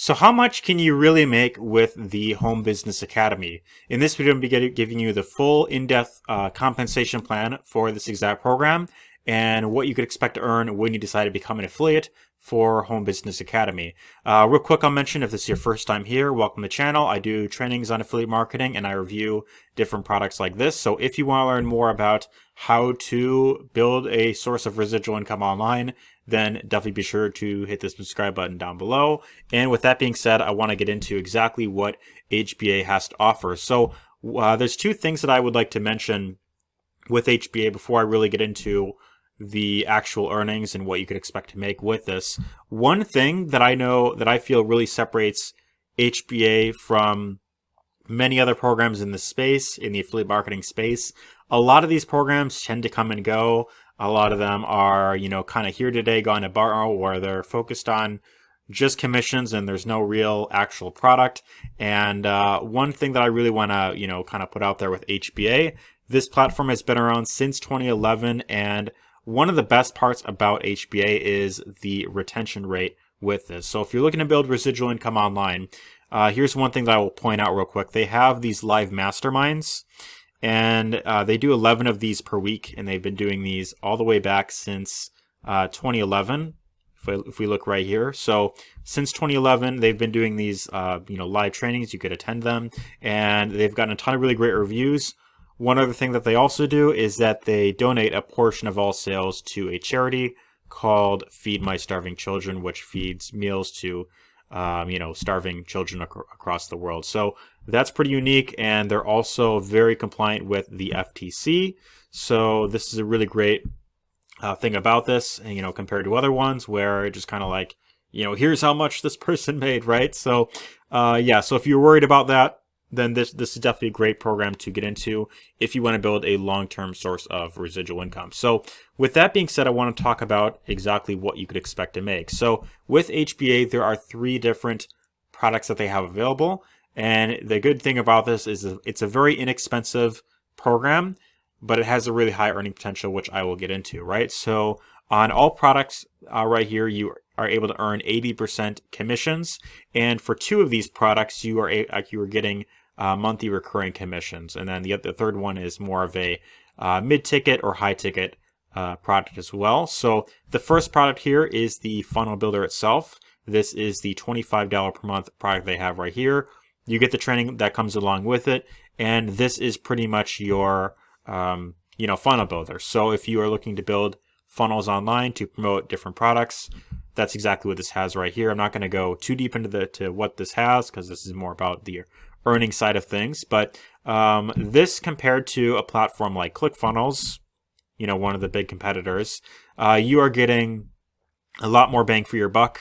So how much can you really make with the Home Business Academy? In this video, I'm going to be giving you the full in-depth compensation plan for this exact program and what you could expect to earn when you decide to become an affiliate for Home Business Academy. Real quick, I'll mention if this is your first time here, welcome to the channel. I do trainings on affiliate marketing and I review different products like this. So if you want to learn more about how to build a source of residual income online, then definitely be sure to hit the subscribe button down below. And with that being said, I want to get into exactly what HBA has to offer. So there's two things that I would like to mention with HBA before I really get into the actual earnings and what you could expect to make with this. One thing that I know that I feel really separates HBA from many other programs in the space, in the affiliate marketing space, a lot of these programs tend to come and go. A lot of them are, kind of here today, gone tomorrow, or they're focused on just commissions and there's no real actual product. And one thing that I really want to, kind of put out there with HBA, this platform has been around since 2011, and one of the best parts about HBA is the retention rate with this. So if you're looking to build residual income online, here's one thing that I will point out real quick. They have these live masterminds, and they do 11 of these per week, and they've been doing these all the way back since 2011. If we look right here, so since 2011, they've been doing these live trainings. You could attend them, and they've gotten a ton of really great reviews. One other thing that they also do is that they donate a portion of all sales to a charity called Feed My Starving Children, which feeds meals to starving children across the world. So that's pretty unique, and they're also very compliant with the FTC. So this is a really great thing about this, compared to other ones where it just kind of like, here's how much this person made, right? So so if you're worried about that, then this is definitely a great program to get into if you want to build a long-term source of residual income. So with that being said, I want to talk about exactly what you could expect to make. So with HBA, there are 3 different products that they have available. And the good thing about this is it's a very inexpensive program, but it has a really high earning potential, which I will get into, right? So on all products right here, you are able to earn 80% commissions. And for 2 of these products, you are getting monthly recurring commissions. And then the third one is more of a mid-ticket or high-ticket product as well. So the first product here is the funnel builder itself. This is the $25 per month product they have right here. You get the training that comes along with it. And this is pretty much your funnel builder. So if you are looking to build funnels online to promote different products, that's exactly what this has right here. I'm not going to go too deep into what this has because this is more about the earning side of things. But this compared to a platform like ClickFunnels, one of the big competitors, you are getting a lot more bang for your buck.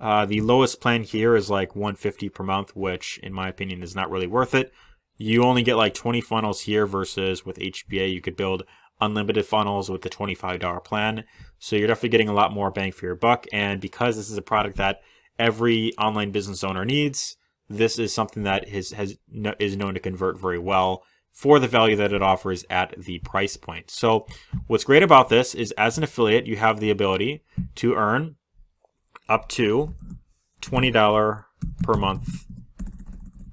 The lowest plan here is like $150 per month, which in my opinion is not really worth it. You only get like 20 funnels here versus with HBA, you could build unlimited funnels with the $25 plan. So you're definitely getting a lot more bang for your buck. And because this is a product that every online business owner needs, this is something that is known to convert very well for the value that it offers at the price point. So what's great about this is as an affiliate, you have the ability to earn up to $20 per month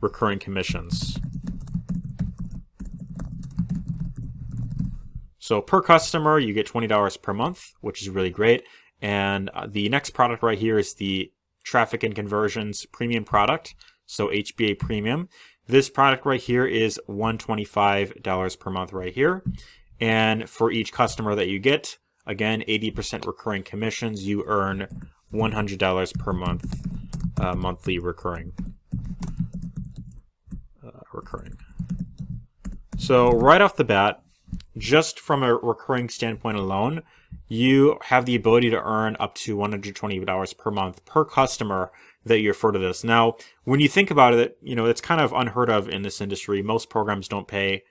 recurring commissions. So per customer, you get $20 per month, which is really great. And the next product right here is the Traffic and Conversions Premium product, so HBA Premium. This product right here is $125 per month right here. And for each customer that you get, again, 80% recurring commissions, you earn $100 per month monthly recurring. So right off the bat, just from a recurring standpoint alone, you have the ability to earn up to $120 per month per customer that you refer to this. Now, when you think about it, it's kind of unheard of in this industry. Most programs don't pay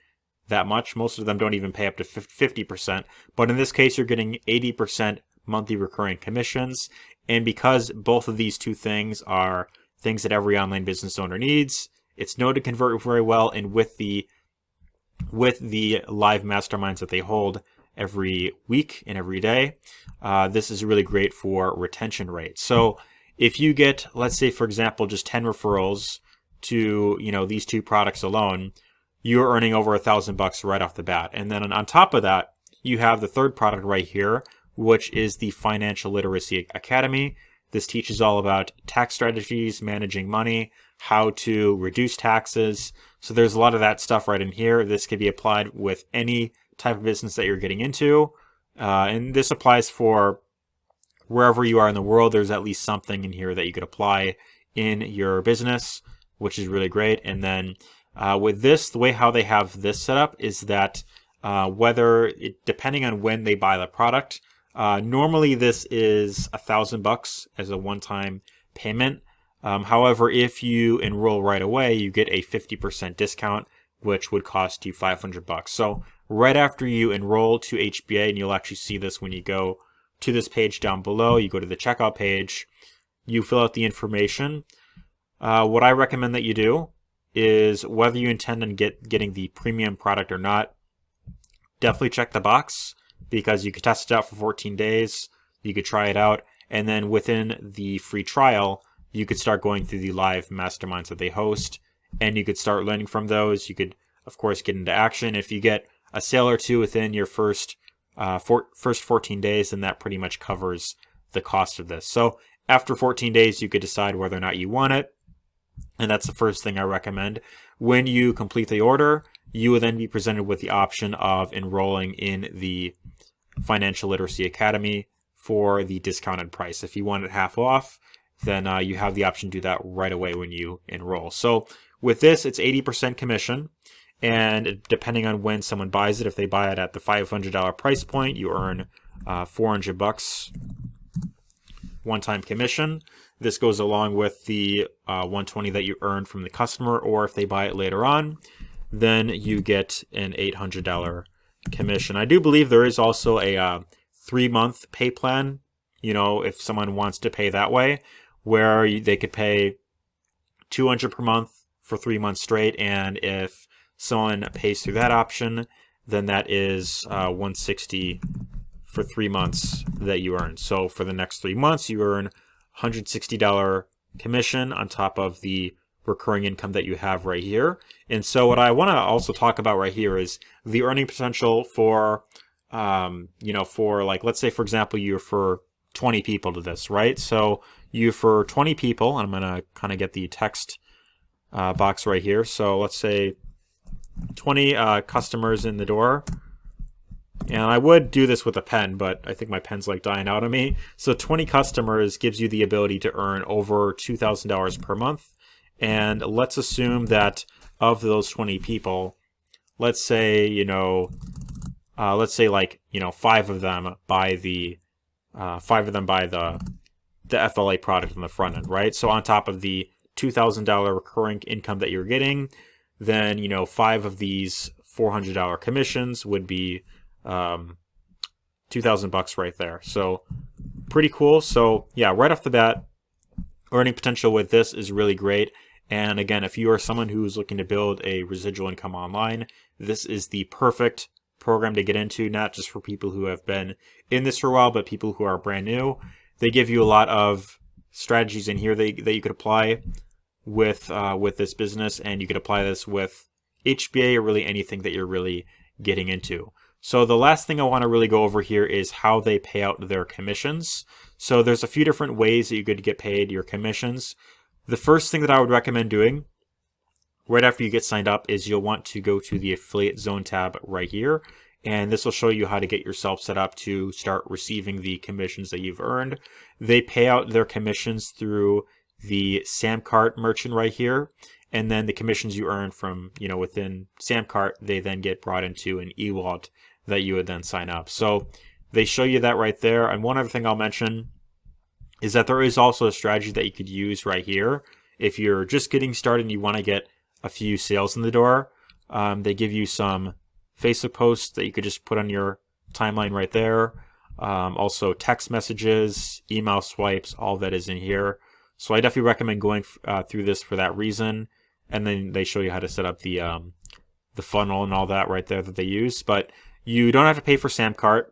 that much. Most of them don't even pay up to 50%. But in this case, you're getting 80% monthly recurring commissions. And because both of these 2 things are things that every online business owner needs, it's known to convert very well. And with the live masterminds that they hold every week and every day, this is really great for retention rate. So if you get, let's say for example, just 10 referrals to, these two products alone, you're earning over $1,000 right off the bat. And then on top of that, you have the third product right here, which is the Financial Literacy Academy. This teaches all about tax strategies, managing money, how to reduce taxes. So there's a lot of that stuff right in here. This could be applied with any type of business that you're getting into. And this applies for wherever you are in the world. There's at least something in here that you could apply in your business, which is really great. And then with this, the way how they have this set up is that depending on when they buy the product, normally this is $1,000 as a one-time payment. However, if you enroll right away, you get a 50% discount, which would cost you $500. So right after you enroll to HBA, and you'll actually see this when you go to this page down below, you go to the checkout page, you fill out the information. What I recommend that you do is, whether you intend on getting the premium product or not, definitely check the box, because you could test it out for 14 days. You could try it out. And then within the free trial, you could start going through the live masterminds that they host, and you could start learning from those. You could, of course, get into action. If you get a sale or two within your first 14 days, then that pretty much covers the cost of this. So after 14 days, you could decide whether or not you want it. And that's the first thing I recommend. When you complete the order, you will then be presented with the option of enrolling in the Financial Literacy Academy for the discounted price. If you want it half off, then you have the option to do that right away when you enroll. So with this, it's 80% commission. And depending on when someone buys it, if they buy it at the $500 price point, you earn $400 one-time commission. This goes along with the $120 that you earn from the customer, or if they buy it later on, then you get an $800 commission. I do believe there is also a 3-month pay plan, if someone wants to pay that way, where they could pay $200 per month for 3 months straight. And if someone pays through that option, then that is $160 for 3 months that you earn. So for the next 3 months, you earn $160 commission on top of the recurring income that you have right here. And so what I want to also talk about right here is the earning potential for, for like, let's say, for example, you refer 20 people to this, right? So you refer 20 people, and I'm going to kind of get the text box right here. So let's say 20 customers in the door. And I would do this with a pen, but I think my pen's like dying out on me. So 20 customers gives you the ability to earn over $2,000 per month. And let's assume that of those 20 people, let's say, five of them buy the FLA product on the front end, right? So on top of the $2,000 recurring income that you're getting, then, 5 of these $400 commissions would be $2,000 right there. So pretty cool. So yeah, right off the bat, earning potential with this is really great. And again, if you are someone who's looking to build a residual income online, this is the perfect program to get into, not just for people who have been in this for a while, but people who are brand new. They give you a lot of strategies in here that you could apply with this business, and you could apply this with HBA or really anything that you're really getting into. So the last thing I want to really go over here is how they pay out their commissions. So there's a few different ways that you could get paid your commissions. The first thing that I would recommend doing right after you get signed up is you'll want to go to the affiliate zone tab right here. And this will show you how to get yourself set up to start receiving the commissions that you've earned. They pay out their commissions through the Samcart merchant right here. And then the commissions you earn from, within Samcart, they then get brought into an e-wallet that you would then sign up. So they show you that right there. And one other thing I'll mention is that there is also a strategy that you could use right here. If you're just getting started and you want to get a few sales in the door, they give you some Facebook posts that you could just put on your timeline right there. Also text messages, email swipes, all that is in here. So I definitely recommend going through this for that reason. And then they show you how to set up the funnel and all that right there that they use. But you don't have to pay for Samcart.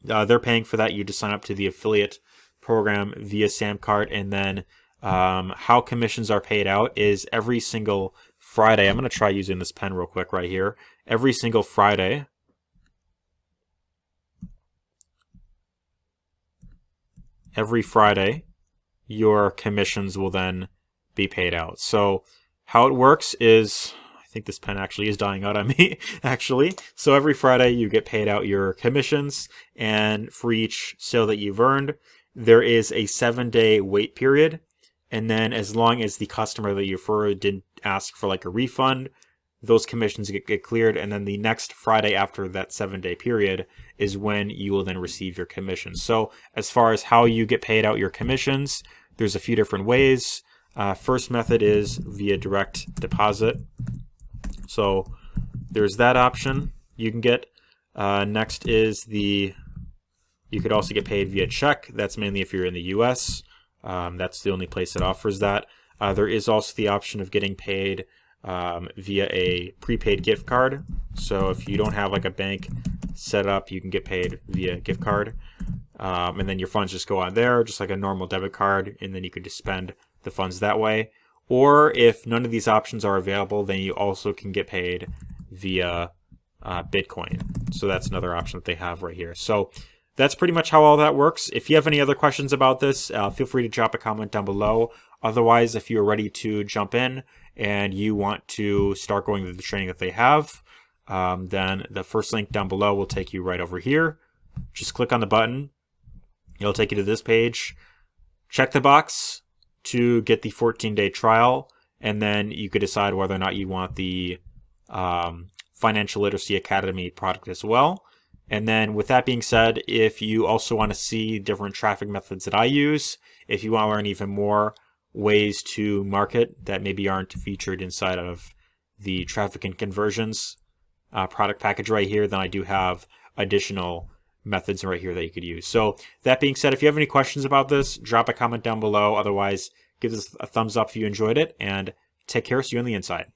They're paying for that. You just sign up to the affiliate program via SamCart, and then how commissions are paid out is every single Friday. I'm going to try using this pen real quick right here. Every single Friday, your commissions will then be paid out. So how it works is, I think this pen actually is dying out on me, actually. So every Friday you get paid out your commissions, and for each sale that you've earned, there is a 7-day wait period. And then as long as the customer that you referred didn't ask for like a refund, those commissions get cleared. And then the next Friday after that 7-day period is when you will then receive your commissions. So as far as how you get paid out your commissions, there's a few different ways. First method is via direct deposit. So there's that option you can get. Next is you could also get paid via check. That's mainly if you're in the US. That's the only place that offers that. There is also the option of getting paid via a prepaid gift card. So if you don't have like a bank set up, you can get paid via gift card. And then your funds just go on there, just like a normal debit card, and then you could just spend the funds that way. Or if none of these options are available, then you also can get paid via Bitcoin. So that's another option that they have right here. So that's pretty much how all that works. If you have any other questions about this, feel free to drop a comment down below. Otherwise, if you're ready to jump in and you want to start going through the training that they have, then the first link down below will take you right over here. Just click on the button. It'll take you to this page. Check the box to get the 14-day trial, and then you could decide whether or not you want the Financial Literacy Academy product as well. And then with that being said, if you also want to see different traffic methods that I use, if you want to learn even more ways to market that maybe aren't featured inside of the traffic and conversions product package right here, then I do have additional methods right here that you could use. So that being said, if you have any questions about this, drop a comment down below. Otherwise, give this a thumbs up if you enjoyed it, and take care. See you on the inside.